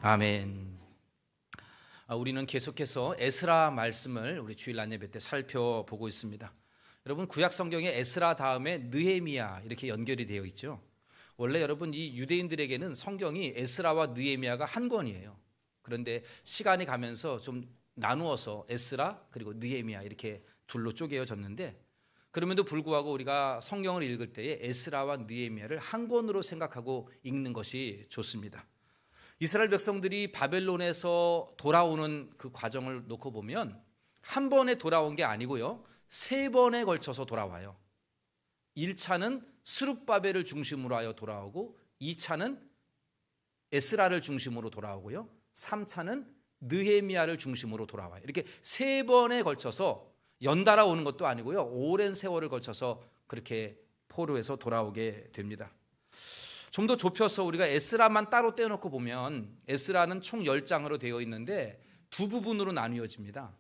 아멘. 우리는 계속해서 에스라 말씀을 우리 주일 안예배 때 살펴보고 있습니다. 여러분, 구약 성경에 에스라 다음에 느헤미야 이렇게 연결이 되어 있죠. 원래 여러분, 이 유대인들에게는 성경이 에스라와 느헤미야가 한 권이에요. 그런데 시간이 가면서 좀 나누어서 에스라 그리고 느헤미야 이렇게 둘로 쪼개어졌는데, 그럼에도 불구하고 우리가 성경을 읽을 때에 에스라와 느헤미야를 한 권으로 생각하고 읽는 것이 좋습니다. 이스라엘 백성들이 바벨론에서 돌아오는 그 과정을 놓고 보면 한 번에 돌아온 게 아니고요, 세 번에 걸쳐서 돌아와요. 1차는 스룹바벨을 중심으로 하여 돌아오고, 2차는 에스라를 중심으로 돌아오고요, 3차는 느헤미야를 중심으로 돌아와요. 이렇게 세 번에 걸쳐서 연달아 오는 것도 아니고요, 오랜 세월을 걸쳐서 그렇게 포로에서 돌아오게 됩니다. 좀 더 좁혀서 우리가 에스라만 따로 떼어놓고 보면 에스라는 총 10장으로 되어 있는데 두 부분으로 나뉘어집니다.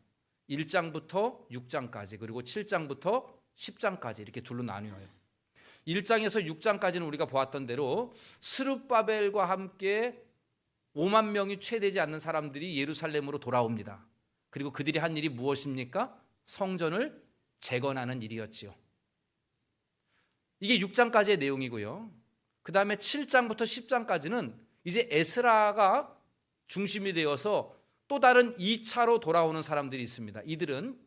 1장부터 6장까지, 그리고 7장부터 10장까지 이렇게 둘로 나뉘어요. 1장에서 6장까지는 우리가 보았던 대로 스룹바벨과 함께 5만 명이 채 되지 않는 사람들이 예루살렘으로 돌아옵니다. 그리고 그들이 한 일이 무엇입니까? 성전을 재건하는 일이었지요. 이게 6장까지의 내용이고요. 그 다음에 7장부터 10장까지는 이제 에스라가 중심이 되어서 또 다른 2차로 돌아오는 사람들이 있습니다. 이들은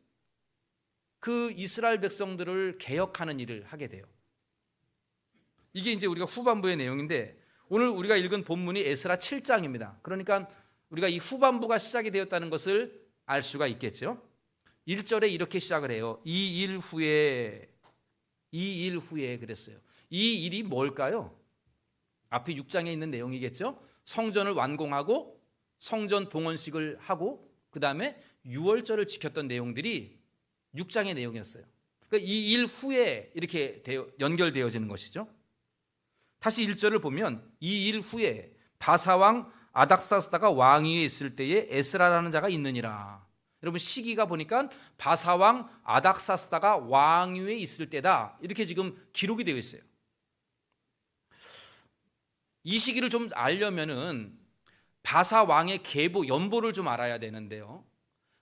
그 이스라엘 백성들을 개혁하는 일을 하게 돼요. 이게 이제 우리가 후반부의 내용인데, 오늘 우리가 읽은 본문이 에스라 7장입니다. 그러니까 우리가 이 후반부가 시작이 되었다는 것을 알 수가 있겠죠. 1절에 이렇게 시작을 해요. 이 일 후에 그랬어요. 이 일이 뭘까요? 앞에 6장에 있는 내용이겠죠. 성전을 완공하고 성전 봉헌식을 하고 그 다음에 유월절을 지켰던 내용들이 6장의 내용이었어요. 그러니까 이 일 후에 이렇게 연결되어지는 것이죠. 다시 1절을 보면 이 일 후에 바사왕 아닥사스다가 왕위에 있을 때에 에스라라는 자가 있느니라. 여러분, 시기가 보니까 바사왕 아닥사스다가 왕위에 있을 때다, 이렇게 지금 기록이 되어 있어요. 이 시기를 좀 알려면은 바사 왕의 계보, 연보를 좀 알아야 되는데요.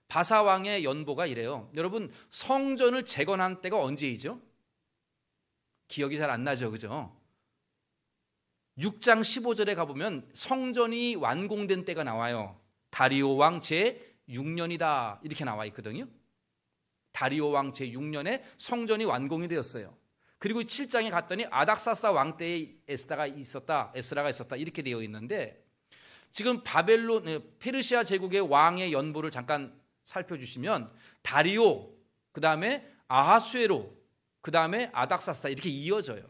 바사 왕의 연보가 이래요. 여러분, 성전을 재건한 때가 언제이죠? 기억이 잘 안 나죠, 그죠? 6장 15절에 가보면 성전이 완공된 때가 나와요. 다리오 왕 제6년이다 이렇게 나와 있거든요. 다리오 왕 제6년에 성전이 완공이 되었어요. 그리고 7장에 갔더니 아닥사스다 왕 때에 에스라가 있었다 이렇게 되어 있는데, 지금 페르시아 제국의 왕의 연보를 잠깐 살펴주시면 다리오, 그 다음에 아하수에로, 그 다음에 아닥사스다 이렇게 이어져요.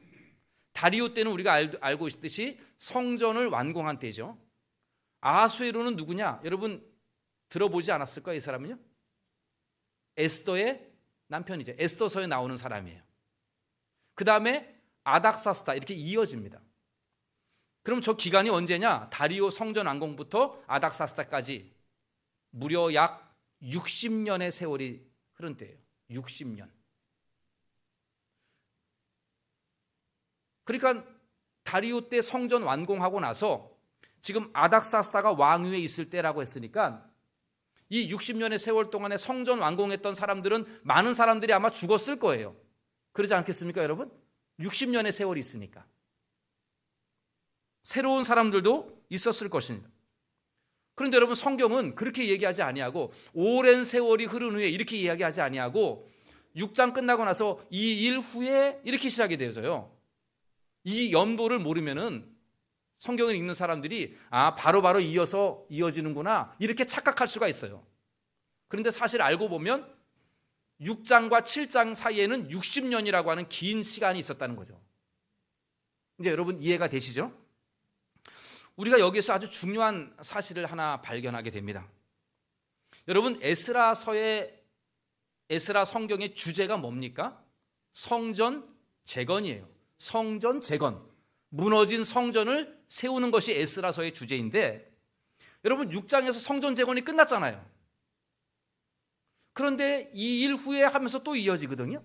다리오 때는 우리가 알고 있듯이 성전을 완공한 때죠. 아하수에로는 누구냐? 여러분 들어보지 않았을까요? 이 사람은요? 에스더의 남편이죠. 에스더서에 나오는 사람이에요. 그 다음에 아닥사스다 이렇게 이어집니다. 그럼 저 기간이 언제냐? 다리오 성전 완공부터 아닥사스다까지 무려 약 60년의 세월이 흐른 때예요. 60년. 그러니까 다리오 때 성전 완공하고 나서 지금 아닥사스다가 왕위에 있을 때라고 했으니까 이 60년의 세월 동안에 성전 완공했던 사람들은 많은 사람들이 아마 죽었을 거예요. 그러지 않겠습니까, 여러분? 60년의 세월이 있으니까. 새로운 사람들도 있었을 것입니다. 그런데 여러분, 성경은 그렇게 얘기하지 아니하고 오랜 세월이 흐른 후에 이렇게 이야기하지 아니하고 6장 끝나고 나서 이 일 후에 이렇게 시작이 되어져요. 이 연도를 모르면은 성경을 읽는 사람들이 바로바로 이어지는구나 이렇게 착각할 수가 있어요. 그런데 사실 알고 보면 6장과 7장 사이에는 60년이라고 하는 긴 시간이 있었다는 거죠. 이제 여러분 이해가 되시죠? 우리가 여기서 아주 중요한 사실을 하나 발견하게 됩니다. 여러분, 에스라 성경의 주제가 뭡니까? 성전 재건이에요. 성전 재건. 무너진 성전을 세우는 것이 에스라서의 주제인데, 여러분 6장에서 성전 재건이 끝났잖아요. 그런데 이 일 후에 하면서 또 이어지거든요.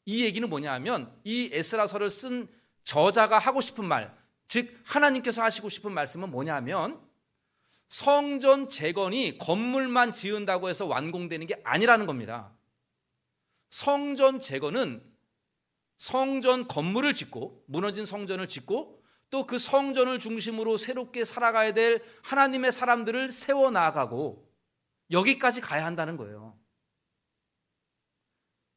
이 얘기는 뭐냐 하면 이 에스라서를 쓴 저자가 하고 싶은 말, 즉 하나님께서 하시고 싶은 말씀은 뭐냐 하면 성전 재건이 건물만 지은다고 해서 완공되는 게 아니라는 겁니다. 성전 재건은 성전 건물을 짓고, 무너진 성전을 짓고, 또 그 성전을 중심으로 새롭게 살아가야 될 하나님의 사람들을 세워나가고 여기까지 가야 한다는 거예요.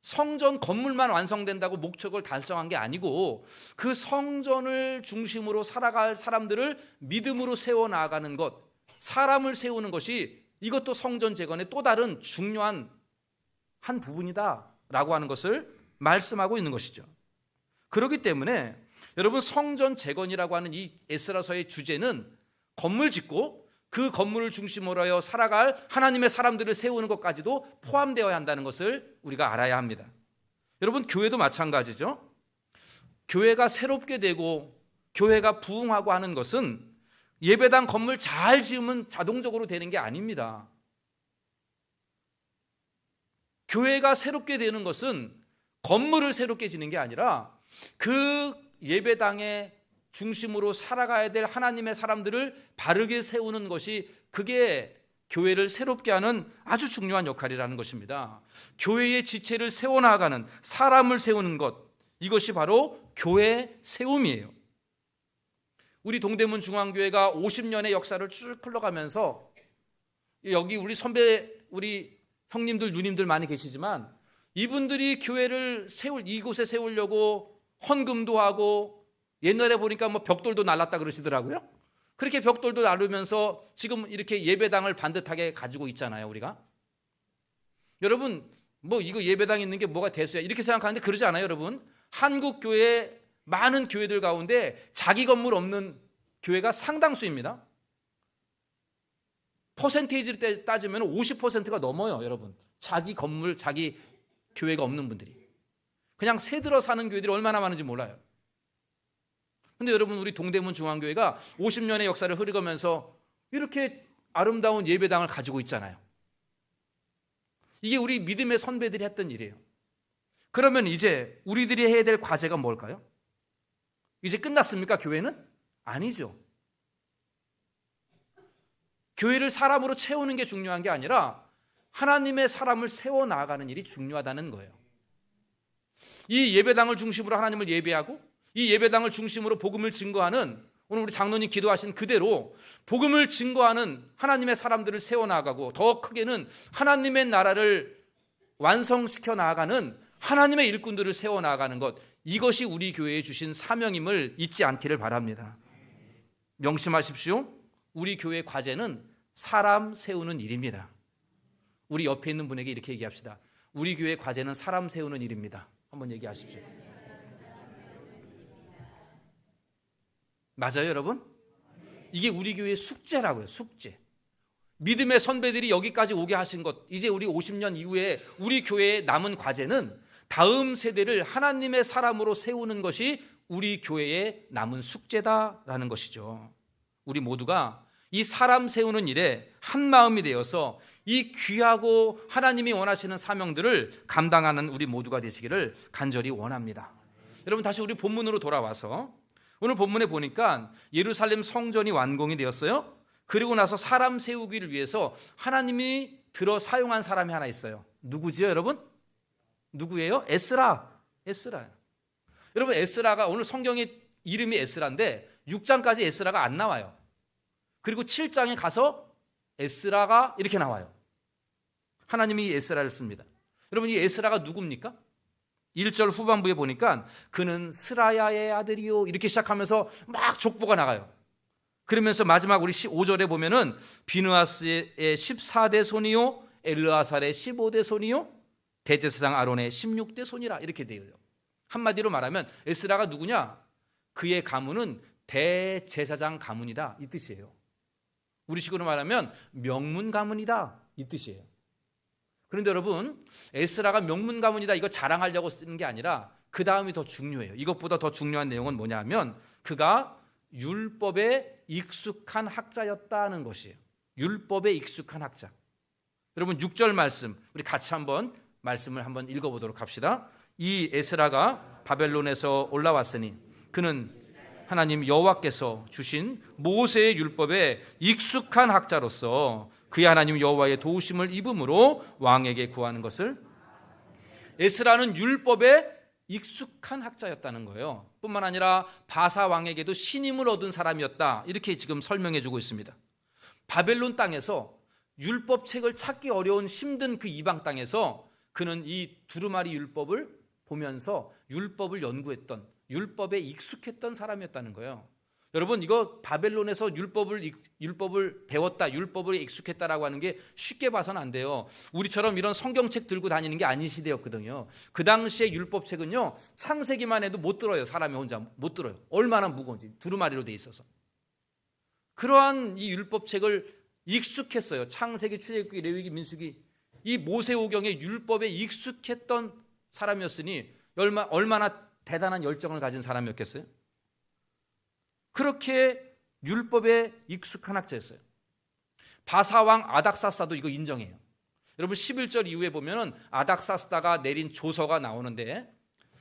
성전 건물만 완성된다고 목적을 달성한 게 아니고 그 성전을 중심으로 살아갈 사람들을 믿음으로 세워나가는 것, 사람을 세우는 것이 이것도 성전 재건의 또 다른 중요한 한 부분이다라고 하는 것을 말씀하고 있는 것이죠. 그렇기 때문에 여러분, 성전 재건이라고 하는 이 에스라서의 주제는 건물 짓고 그 건물을 중심으로 하여 살아갈 하나님의 사람들을 세우는 것까지도 포함되어야 한다는 것을 우리가 알아야 합니다. 여러분, 교회도 마찬가지죠. 교회가 새롭게 되고 교회가 부흥하고 하는 것은 예배당 건물 잘 지으면 자동적으로 되는 게 아닙니다. 교회가 새롭게 되는 것은 건물을 새롭게 지는 게 아니라 그 예배당의 중심으로 살아가야 될 하나님의 사람들을 바르게 세우는 것이, 그게 교회를 새롭게 하는 아주 중요한 역할이라는 것입니다. 교회의 지체를 세워나가는, 사람을 세우는 것, 이것이 바로 교회 세움이에요. 우리 동대문 중앙교회가 50년의 역사를 쭉 흘러가면서, 여기 우리 선배, 우리 형님들, 누님들 많이 계시지만 이분들이 교회를 이곳에 세우려고 헌금도 하고, 옛날에 보니까 뭐 벽돌도 날랐다 그러시더라고요. 그렇게 벽돌도 나르면서 지금 이렇게 예배당을 반듯하게 가지고 있잖아요, 우리가. 여러분, 뭐 이거 예배당 있는 게 뭐가 대수야 이렇게 생각하는데 그러지 않아요, 여러분. 한국 교회 많은 교회들 가운데 자기 건물 없는 교회가 상당수입니다. 퍼센테이지를 따지면 50%가 넘어요, 여러분. 자기 건물, 자기 교회가 없는 분들이. 그냥 새 들어 사는 교회들이 얼마나 많은지 몰라요. 근데 여러분, 우리 동대문 중앙교회가 50년의 역사를 흐르면서 이렇게 아름다운 예배당을 가지고 있잖아요. 이게 우리 믿음의 선배들이 했던 일이에요. 그러면 이제 우리들이 해야 될 과제가 뭘까요? 이제 끝났습니까, 교회는? 아니죠. 교회를 사람으로 채우는 게 중요한 게 아니라 하나님의 사람을 세워나가는 일이 중요하다는 거예요. 이 예배당을 중심으로 하나님을 예배하고 이 예배당을 중심으로 복음을 증거하는, 오늘 우리 장로님 기도하신 그대로 복음을 증거하는 하나님의 사람들을 세워나가고, 더 크게는 하나님의 나라를 완성시켜 나가는 하나님의 일꾼들을 세워나가는 것, 이것이 우리 교회에 주신 사명임을 잊지 않기를 바랍니다. 명심하십시오. 우리 교회의 과제는 사람 세우는 일입니다. 우리 옆에 있는 분에게 이렇게 얘기합시다. 우리 교회의 과제는 사람 세우는 일입니다. 한번 얘기하십시오. 맞아요, 여러분? 이게 우리 교회의 숙제라고요, 숙제. 믿음의 선배들이 여기까지 오게 하신 것, 이제 우리 50년 이후에 우리 교회의 남은 과제는 다음 세대를 하나님의 사람으로 세우는 것이 우리 교회의 남은 숙제다라는 것이죠. 우리 모두가 이 사람 세우는 일에 한 마음이 되어서 이 귀하고 하나님이 원하시는 사명들을 감당하는 우리 모두가 되시기를 간절히 원합니다. 여러분, 다시 우리 본문으로 돌아와서 오늘 본문에 보니까 예루살렘 성전이 완공이 되었어요. 그리고 나서 사람 세우기를 위해서 하나님이 들어 사용한 사람이 하나 있어요. 누구지요, 여러분? 누구예요? 에스라. 여러분, 에스라가, 오늘 성경의 이름이 에스라인데 6장까지 에스라가 안 나와요. 그리고 7장에 가서 에스라가 이렇게 나와요. 하나님이 에스라를 씁니다. 여러분, 이 에스라가 누굽니까? 1절 후반부에 보니까 그는 스라야의 아들이요 이렇게 시작하면서 막 족보가 나가요. 그러면서 마지막 우리 5절에 보면은 비느하스의 14대 손이요 엘르아살의 15대 손이요 대제사장 아론의 16대 손이라 이렇게 되어요. 한마디로 말하면 에스라가 누구냐? 그의 가문은 대제사장 가문이다, 이 뜻이에요. 우리식으로 말하면 명문 가문이다, 이 뜻이에요. 그런데 여러분, 에스라가 명문 가문이다 이거 자랑하려고 쓰는 게 아니라 그 다음이 더 중요해요. 이것보다 더 중요한 내용은 뭐냐면 그가 율법에 익숙한 학자였다는 것이에요. 율법에 익숙한 학자. 여러분, 6절 말씀 우리 같이 한번 말씀을 한번 읽어보도록 합시다. 이 에스라가 바벨론에서 올라왔으니 그는 하나님 여호와께서 주신 모세의 율법에 익숙한 학자로서 그의 하나님 여호와의 도우심을 입음으로 왕에게 구하는 것을. 에스라는 율법에 익숙한 학자였다는 거예요. 뿐만 아니라 바사 왕에게도 신임을 얻은 사람이었다, 이렇게 지금 설명해 주고 있습니다. 바벨론 땅에서 율법책을 찾기 어려운 힘든 그 이방 땅에서 그는 이 두루마리 율법을 보면서 율법을 연구했던, 율법에 익숙했던 사람이었다는 거예요. 여러분, 이거 바벨론에서 율법을 배웠다, 율법을 익숙했다라고 하는 게 쉽게 봐서는 안 돼요. 우리처럼 이런 성경책 들고 다니는 게 아닌 시대였거든요. 그 당시에 율법책은요, 창세기만 해도 못 들어요. 사람이 혼자 못 들어요. 얼마나 무거운지, 두루마리로 돼 있어서. 그러한 이 율법책을 익숙했어요. 창세기, 출애굽기, 레위기, 민수기, 이 모세오경의 율법에 익숙했던 사람이었으니 얼마나 대단한 열정을 가진 사람이었겠어요? 그렇게 율법에 익숙한 학자였어요. 바사왕 아닥사스다도 이거 인정해요. 여러분 11절 이후에 보면은 아닥사스다가 내린 조서가 나오는데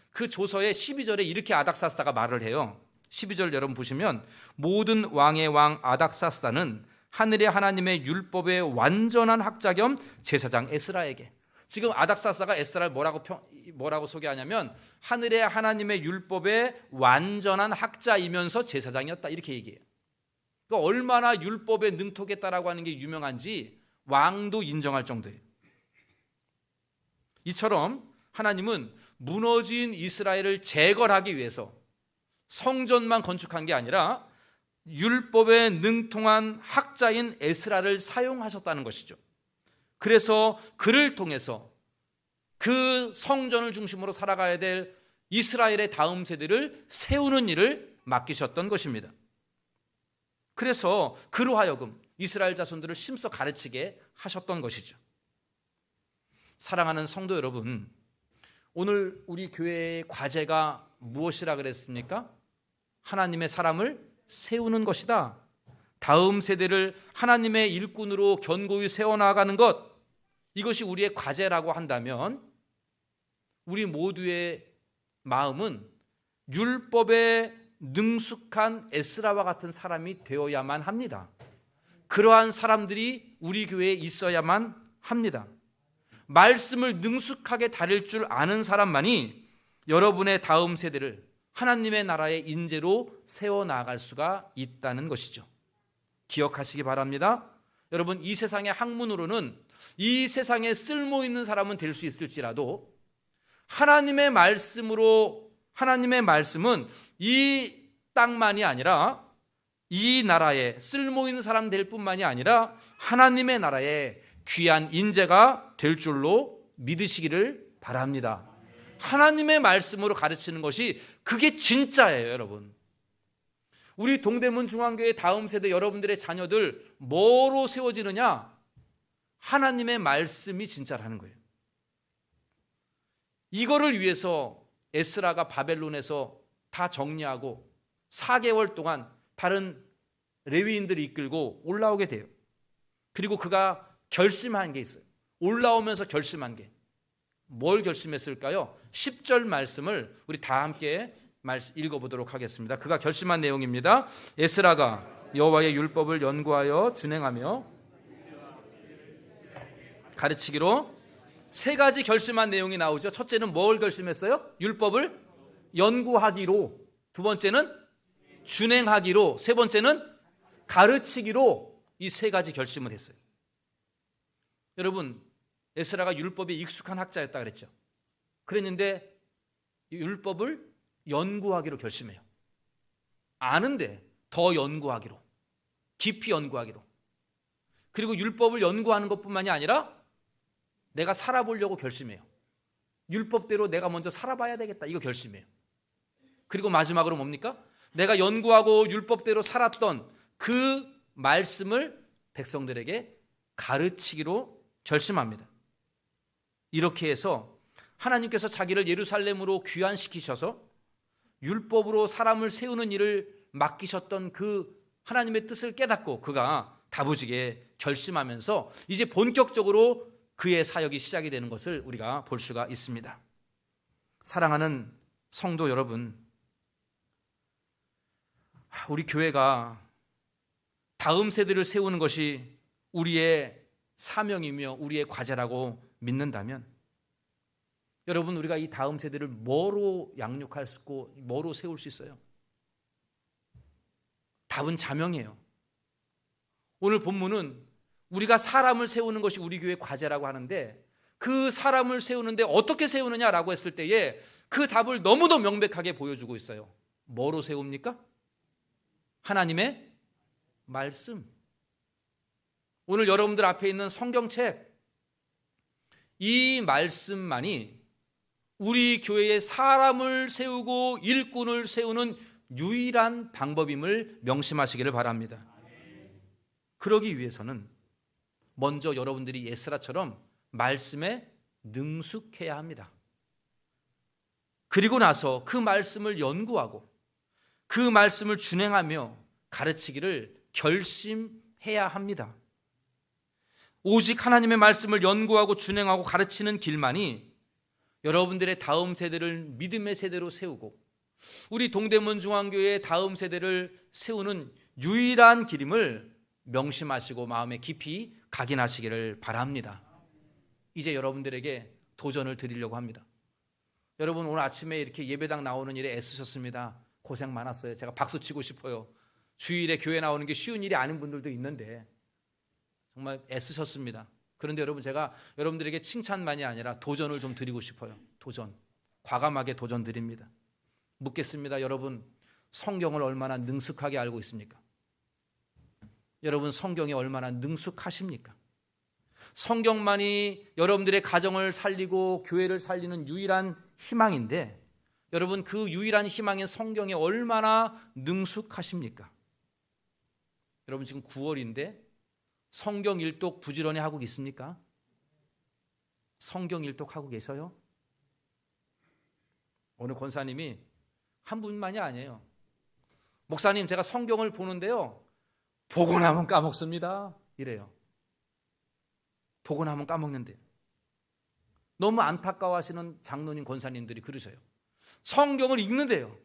그 조서의 12절에 이렇게 아닥사스다가 말을 해요. 12절 여러분 보시면 모든 왕의 왕 아닥사스다는 하늘의 하나님의 율법의 완전한 학자 겸 제사장 에스라에게. 지금 아닥사스다가 에스라를 뭐라고 소개하냐면 하늘의 하나님의 율법의 완전한 학자이면서 제사장이었다, 이렇게 얘기해요. 그러니까 얼마나 율법에 능통했다라고 하는 게 유명한지 왕도 인정할 정도예요. 이처럼 하나님은 무너진 이스라엘을 재건하기 위해서 성전만 건축한 게 아니라 율법에 능통한 학자인 에스라를 사용하셨다는 것이죠. 그래서 그를 통해서 그 성전을 중심으로 살아가야 될 이스라엘의 다음 세대를 세우는 일을 맡기셨던 것입니다. 그래서 그로 하여금 이스라엘 자손들을 심써 가르치게 하셨던 것이죠. 사랑하는 성도 여러분, 오늘 우리 교회의 과제가 무엇이라 그랬습니까? 하나님의 사람을 세우는 것이다. 다음 세대를 하나님의 일꾼으로 견고히 세워나가는 것, 이것이 우리의 과제라고 한다면 우리 모두의 마음은 율법에 능숙한 에스라와 같은 사람이 되어야만 합니다. 그러한 사람들이 우리 교회에 있어야만 합니다. 말씀을 능숙하게 다룰 줄 아는 사람만이 여러분의 다음 세대를 하나님의 나라의 인재로 세워나갈 수가 있다는 것이죠. 기억하시기 바랍니다. 여러분, 이 세상의 학문으로는 이 세상에 쓸모있는 사람은 될 수 있을지라도 하나님의 말씀은 이 땅만이 아니라 이 나라에 쓸모있는 사람 될 뿐만이 아니라 하나님의 나라에 귀한 인재가 될 줄로 믿으시기를 바랍니다. 하나님의 말씀으로 가르치는 것이 그게 진짜예요, 여러분. 우리 동대문 중앙교회 다음 세대 여러분들의 자녀들 뭐로 세워지느냐? 하나님의 말씀이 진짜라는 거예요. 이거를 위해서 에스라가 바벨론에서 다 정리하고 4개월 동안 다른 레위인들을 이끌고 올라오게 돼요. 그리고 그가 결심한 게 있어요. 올라오면서 결심한 게. 뭘 결심했을까요? 10절 말씀을 우리 다 함께 읽어보도록 하겠습니다. 그가 결심한 내용입니다. 에스라가 여호와의 율법을 연구하여 준행하며 가르치기로. 세 가지 결심한 내용이 나오죠. 첫째는 뭘 결심했어요? 율법을 연구하기로. 두 번째는 준행하기로. 세 번째는 가르치기로. 이 세 가지 결심을 했어요. 여러분, 에스라가 율법에 익숙한 학자였다 그랬죠. 그랬는데 율법을 연구하기로 결심해요. 아는데 더 연구하기로, 깊이 연구하기로. 그리고 율법을 연구하는 것뿐만이 아니라 내가 살아보려고 결심해요. 율법대로 내가 먼저 살아봐야 되겠다, 이거 결심해요. 그리고 마지막으로 뭡니까? 내가 연구하고 율법대로 살았던 그 말씀을 백성들에게 가르치기로 결심합니다. 이렇게 해서 하나님께서 자기를 예루살렘으로 귀환시키셔서 율법으로 사람을 세우는 일을 맡기셨던 그 하나님의 뜻을 깨닫고 그가 다부지게 결심하면서 이제 본격적으로 그의 사역이 시작이 되는 것을 우리가 볼 수가 있습니다. 사랑하는 성도 여러분, 우리 교회가 다음 세대를 세우는 것이 우리의 사명이며 우리의 과제라고 믿는다면 여러분, 우리가 이 다음 세대를 뭐로 양육할 수 있고 뭐로 세울 수 있어요? 답은 자명이에요. 오늘 본문은 우리가 사람을 세우는 것이 우리 교회의 과제라고 하는데 그 사람을 세우는데 어떻게 세우느냐라고 했을 때에 그 답을 너무도 명백하게 보여주고 있어요. 뭐로 세웁니까? 하나님의 말씀. 오늘 여러분들 앞에 있는 성경책, 이 말씀만이 우리 교회의 사람을 세우고 일꾼을 세우는 유일한 방법임을 명심하시기를 바랍니다. 그러기 위해서는 먼저 여러분들이 에스라처럼 말씀에 능숙해야 합니다. 그리고 나서 그 말씀을 연구하고 그 말씀을 준행하며 가르치기를 결심해야 합니다. 오직 하나님의 말씀을 연구하고 준행하고 가르치는 길만이 여러분들의 다음 세대를 믿음의 세대로 세우고 우리 동대문 중앙교회의 다음 세대를 세우는 유일한 길임을 명심하시고 마음에 깊이 각인하시기를 바랍니다. 이제 여러분들에게 도전을 드리려고 합니다. 여러분, 오늘 아침에 이렇게 예배당 나오는 일에 애쓰셨습니다. 고생 많았어요. 제가 박수 치고 싶어요. 주일에 교회 나오는 게 쉬운 일이 아닌 분들도 있는데 정말 애쓰셨습니다. 그런데 여러분, 제가 여러분들에게 칭찬만이 아니라 도전을 좀 드리고 싶어요. 도전, 과감하게 도전 드립니다. 묻겠습니다. 여러분, 성경을 얼마나 능숙하게 알고 있습니까? 여러분, 성경에 얼마나 능숙하십니까? 성경만이 여러분들의 가정을 살리고 교회를 살리는 유일한 희망인데 여러분, 그 유일한 희망인 성경에 얼마나 능숙하십니까? 여러분, 지금 9월인데 성경 일독 부지런히 하고 계십니까? 성경 일독 하고 계셔요? 오늘 권사님이 한 분만이 아니에요. 목사님, 제가 성경을 보는데요, 보고 나면 까먹습니다. 이래요. 보고 나면 까먹는데요. 너무 안타까워하시는 장로님, 권사님들이 그러셔요. 성경을 읽는데요,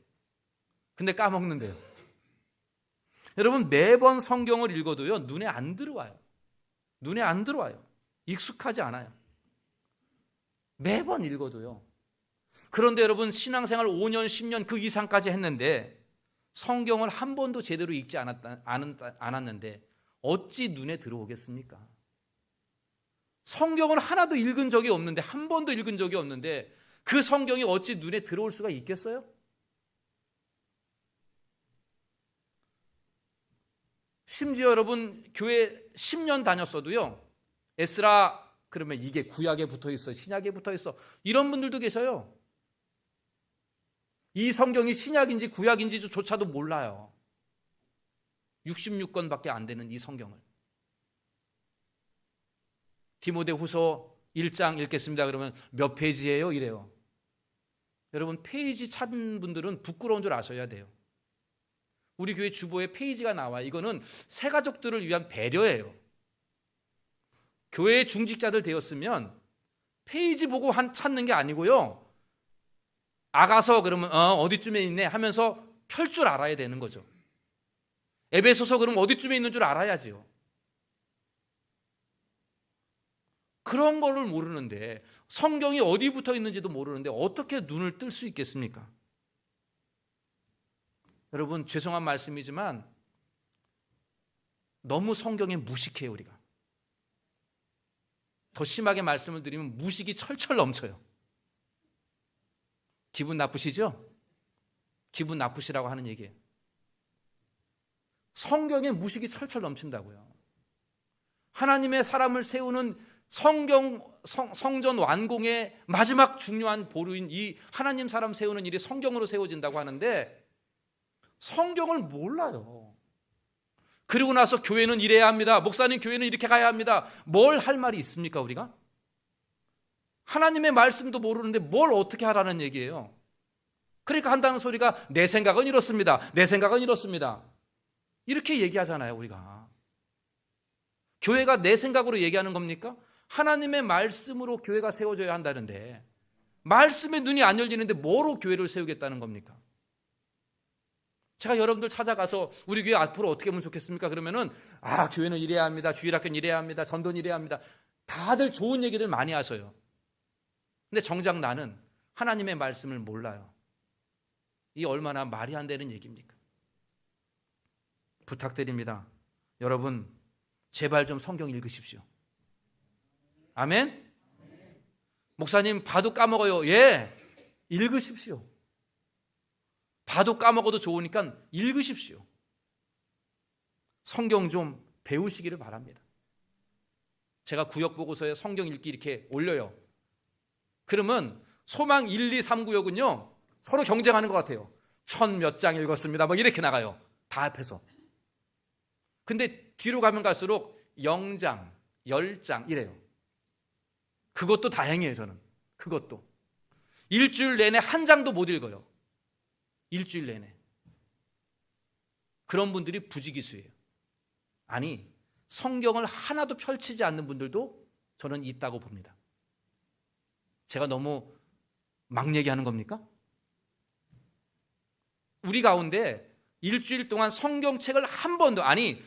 근데 까먹는데요. 여러분, 매번 성경을 읽어도요, 눈에 안 들어와요. 눈에 안 들어와요. 익숙하지 않아요. 매번 읽어도요. 그런데 여러분, 신앙생활 5년, 10년 그 이상까지 했는데 성경을 한 번도 제대로 읽지 않았는데 어찌 눈에 들어오겠습니까? 성경을 하나도 읽은 적이 없는데, 한 번도 읽은 적이 없는데 그 성경이 어찌 눈에 들어올 수가 있겠어요? 심지어 여러분, 교회 10년 다녔어도요, 에스라 그러면 이게 구약에 붙어 있어, 신약에 붙어 있어, 이런 분들도 계셔요. 이 성경이 신약인지 구약인지조차도 몰라요. 66권밖에 안 되는 이 성경을. 디모데후서 1장 읽겠습니다. 그러면 몇 페이지예요? 이래요. 여러분, 페이지 찾은 분들은 부끄러운 줄 아셔야 돼요. 우리 교회 주보에 페이지가 나와요. 이거는 새 가족들을 위한 배려예요. 교회 중직자들 되었으면 페이지 보고 찾는 게 아니고요, 아가서 그러면 어디쯤에 있네 하면서 펼 줄 알아야 되는 거죠. 에베소서 그러면 어디쯤에 있는 줄 알아야지요. 그런 거를 모르는데, 성경이 어디 붙어 있는지도 모르는데 어떻게 눈을 뜰 수 있겠습니까? 여러분, 죄송한 말씀이지만 너무 성경에 무식해요. 우리가 더 심하게 말씀을 드리면 무식이 철철 넘쳐요. 기분 나쁘시죠? 기분 나쁘시라고 하는 얘기예요. 성경에 무식이 철철 넘친다고요. 하나님의 사람을 세우는 성전 완공의 마지막 중요한 보루인 이 하나님 사람 세우는 일이 성경으로 세워진다고 하는데 성경을 몰라요. 그리고 나서 교회는 이래야 합니다. 목사님, 교회는 이렇게 가야 합니다. 뭘 할 말이 있습니까, 우리가? 하나님의 말씀도 모르는데 뭘 어떻게 하라는 얘기예요. 그러니까 한다는 소리가 내 생각은 이렇습니다. 내 생각은 이렇습니다. 이렇게 얘기하잖아요, 우리가. 교회가 내 생각으로 얘기하는 겁니까? 하나님의 말씀으로 교회가 세워져야 한다는데 말씀에 눈이 안 열리는데 뭐로 교회를 세우겠다는 겁니까? 제가 여러분들 찾아가서 우리 교회 앞으로 어떻게 하면 좋겠습니까? 그러면은 교회는 이래야 합니다. 주일학교는 이래야 합니다. 전도는 이래야 합니다. 다들 좋은 얘기들 많이 하셔요. 근데 정작 나는 하나님의 말씀을 몰라요. 이 얼마나 말이 안 되는 얘기입니까? 부탁드립니다. 여러분 제발 좀 성경 읽으십시오. 아멘? 목사님 봐도 까먹어요. 예, 읽으십시오. 봐도 까먹어도 좋으니까 읽으십시오. 성경 좀 배우시기를 바랍니다. 제가 구역보고서에 성경 읽기 이렇게 올려요. 그러면 소망 1, 2, 3 구역은요 서로 경쟁하는 것 같아요. 1000몇 장 읽었습니다. 막 이렇게 나가요. 다 앞에서. 근데 뒤로 가면 갈수록 0장, 10장 이래요. 그것도 다행이에요. 저는 그것도 일주일 내내 한 장도 못 읽어요. 일주일 내내. 그런 분들이 부지기수예요. 아니 성경을 하나도 펼치지 않는 분들도 저는 있다고 봅니다. 제가 너무 막 얘기하는 겁니까? 우리 가운데 일주일 동안 성경책을 한 번도, 아니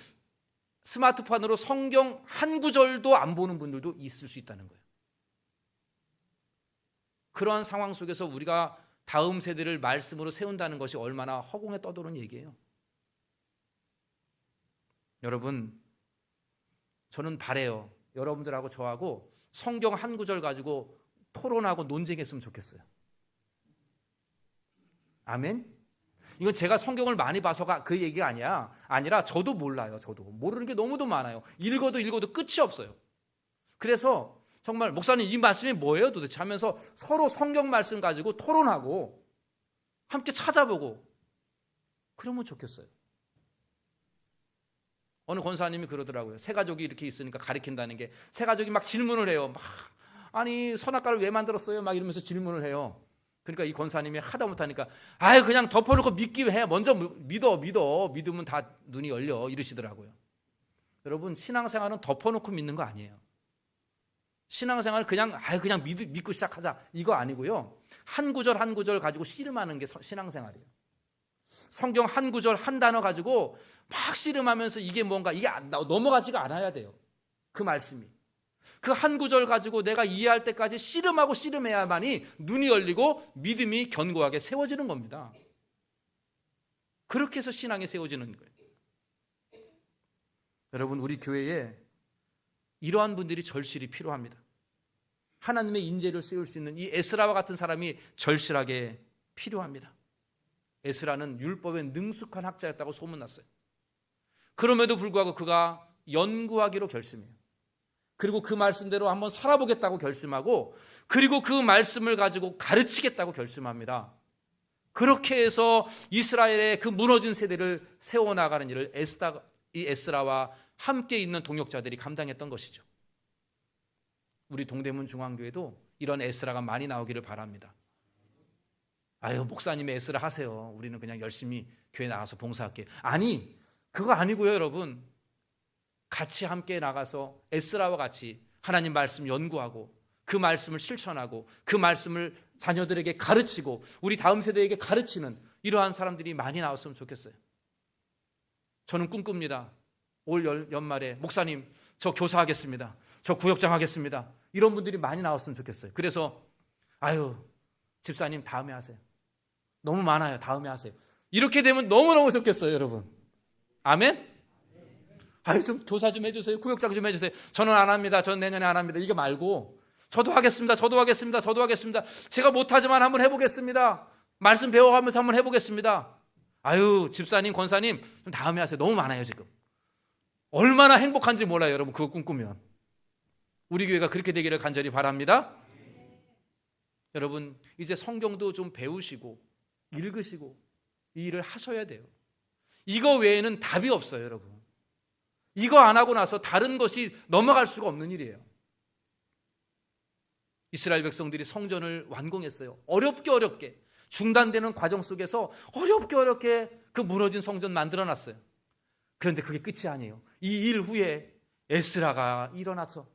스마트폰으로 성경 한 구절도 안 보는 분들도 있을 수 있다는 거예요. 그러한 상황 속에서 우리가 다음 세대를 말씀으로 세운다는 것이 얼마나 허공에 떠도는 얘기예요. 여러분 저는 바래요. 여러분들하고 저하고 성경 한 구절 가지고 토론하고 논쟁했으면 좋겠어요. 아멘? 이건 제가 성경을 많이 봐서가 그 얘기가 아니라 저도 몰라요. 저도 모르는 게 너무도 많아요. 읽어도 끝이 없어요. 그래서 정말 목사님 이 말씀이 뭐예요 도대체 하면서 서로 성경 말씀 가지고 토론하고 함께 찾아보고 그러면 좋겠어요. 어느 권사님이 그러더라고요. 새 가족이 이렇게 있으니까 가르친다는 게, 새 가족이 막 질문을 해요. 아니 선악과를 왜 만들었어요? 막 이러면서 질문을 해요. 그러니까 이 권사님이 하다 못하니까 그냥 덮어놓고 믿기 해. 먼저 믿으면 다 눈이 열려 이러시더라고요. 여러분 신앙생활은 덮어놓고 믿는 거 아니에요. 신앙생활 그냥 믿고 시작하자 이거 아니고요. 한 구절 한 구절 가지고 씨름하는 게 신앙생활이에요. 성경 한 구절 한 단어 가지고 막 씨름하면서 이게 뭔가 이게 넘어가지가 않아야 돼요. 그 말씀이. 그 한 구절 가지고 내가 이해할 때까지 씨름하고 씨름해야만이 눈이 열리고 믿음이 견고하게 세워지는 겁니다. 그렇게 해서 신앙이 세워지는 거예요. 여러분 우리 교회에 이러한 분들이 절실히 필요합니다. 하나님의 인재를 세울 수 있는 이 에스라와 같은 사람이 절실하게 필요합니다. 에스라는 율법에 능숙한 학자였다고 소문났어요. 그럼에도 불구하고 그가 연구하기로 결심해요. 그리고 그 말씀대로 한번 살아보겠다고 결심하고, 그리고 그 말씀을 가지고 가르치겠다고 결심합니다. 그렇게 해서 이스라엘의 그 무너진 세대를 세워나가는 일을 이 에스라와 함께 있는 동역자들이 감당했던 것이죠. 우리 동대문 중앙교회도 이런 에스라가 많이 나오기를 바랍니다. 목사님의 에스라 하세요. 우리는 그냥 열심히 교회 나가서 봉사할게요. 아니 그거 아니고요. 여러분 같이 함께 나가서 에스라와 같이 하나님 말씀 연구하고 그 말씀을 실천하고 그 말씀을 자녀들에게 가르치고 우리 다음 세대에게 가르치는 이러한 사람들이 많이 나왔으면 좋겠어요. 저는 꿈꿉니다. 올 연말에 목사님 저 교사하겠습니다. 저 구역장 하겠습니다. 이런 분들이 많이 나왔으면 좋겠어요. 그래서 집사님 다음에 하세요. 너무 많아요. 다음에 하세요. 이렇게 되면 너무너무 좋겠어요. 여러분 아멘? 좀 교사 좀 해주세요. 구역장 좀 해주세요. 저는 안 합니다. 저는 내년에 안 합니다. 이거 말고 저도 하겠습니다. 제가 못하지만 한번 해보겠습니다. 말씀 배워가면서 한번 해보겠습니다. 집사님 권사님 좀 다음에 하세요. 너무 많아요 지금. 얼마나 행복한지 몰라요. 여러분 그거 꿈꾸면. 우리 교회가 그렇게 되기를 간절히 바랍니다. 여러분 이제 성경도 좀 배우시고 읽으시고 이 일을 하셔야 돼요. 이거 외에는 답이 없어요. 여러분 이거 안 하고 나서 다른 것이 넘어갈 수가 없는 일이에요. 이스라엘 백성들이 성전을 완공했어요. 어렵게 중단되는 과정 속에서 어렵게 그 무너진 성전 만들어놨어요. 그런데 그게 끝이 아니에요. 이 일 후에 에스라가 일어나서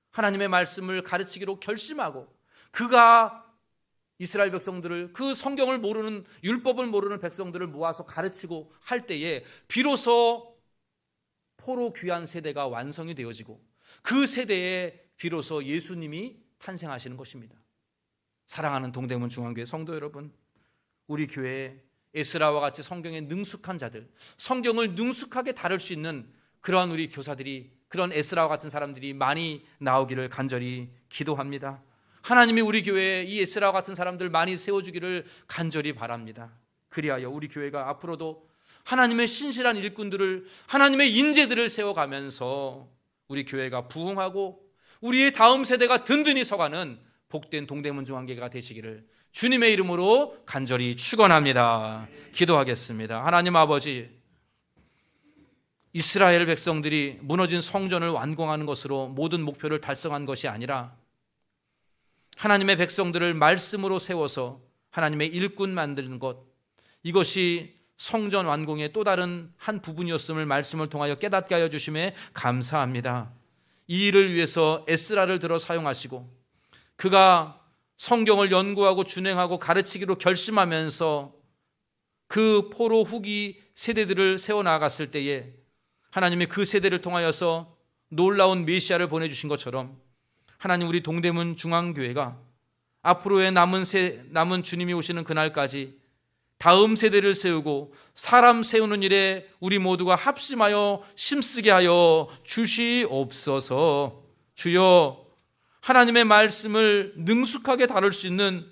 하나님의 말씀을 가르치기로 결심하고 그가 이스라엘 백성들을, 그 성경을 모르는, 율법을 모르는 백성들을 모아서 가르치고 할 때에 비로소 포로 귀한 세대가 완성이 되어지고 그 세대에 비로소 예수님이 탄생하시는 것입니다. 사랑하는 동대문 중앙교회 성도 여러분, 우리 교회에 에스라와 같이 성경에 능숙한 자들, 성경을 능숙하게 다룰 수 있는 그러한 우리 교사들이, 그런 에스라와 같은 사람들이 많이 나오기를 간절히 기도합니다. 하나님이 우리 교회에 이 에스라와 같은 사람들 많이 세워주기를 간절히 바랍니다. 그리하여 우리 교회가 앞으로도 하나님의 신실한 일꾼들을, 하나님의 인재들을 세워가면서 우리 교회가 부흥하고 우리의 다음 세대가 든든히 서가는 복된 동대문 중앙교회가 되시기를 주님의 이름으로 간절히 축원합니다. 기도하겠습니다. 하나님 아버지, 이스라엘 백성들이 무너진 성전을 완공하는 것으로 모든 목표를 달성한 것이 아니라 하나님의 백성들을 말씀으로 세워서 하나님의 일꾼 만드는 것, 이것이 성전 완공의 또 다른 한 부분이었음을 말씀을 통하여 깨닫게 하여 주심에 감사합니다. 이 일을 위해서 에스라를 들어 사용하시고 그가 성경을 연구하고 준행하고 가르치기로 결심하면서 그 포로 후기 세대들을 세워나갔을 때에 하나님이 그 세대를 통하여서 놀라운 메시아를 보내주신 것처럼 하나님, 우리 동대문 중앙교회가 앞으로의 남은 주님이 오시는 그날까지 다음 세대를 세우고 사람 세우는 일에 우리 모두가 합심하여 힘쓰게 하여 주시옵소서. 주여, 하나님의 말씀을 능숙하게 다룰 수 있는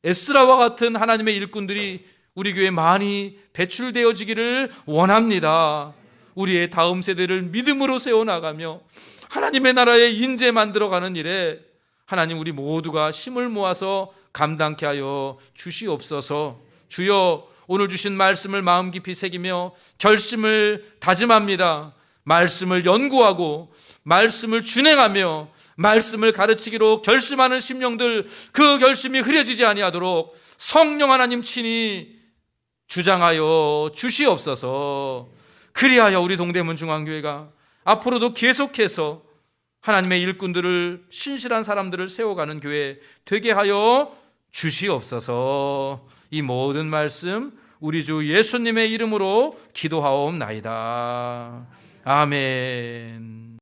에스라와 같은 하나님의 일꾼들이 우리 교회에 많이 배출되어지기를 원합니다. 우리의 다음 세대를 믿음으로 세워나가며 하나님의 나라의 인재 만들어가는 일에 하나님, 우리 모두가 힘을 모아서 감당케 하여 주시옵소서. 주여, 오늘 주신 말씀을 마음 깊이 새기며 결심을 다짐합니다. 말씀을 연구하고 말씀을 준행하며 말씀을 가르치기로 결심하는 심령들, 그 결심이 흐려지지 아니하도록 성령 하나님 친히 주장하여 주시옵소서. 그리하여 우리 동대문 중앙교회가 앞으로도 계속해서 하나님의 일꾼들을, 신실한 사람들을 세워가는 교회 되게 하여 주시옵소서. 이 모든 말씀 우리 주 예수님의 이름으로 기도하옵나이다. 아멘.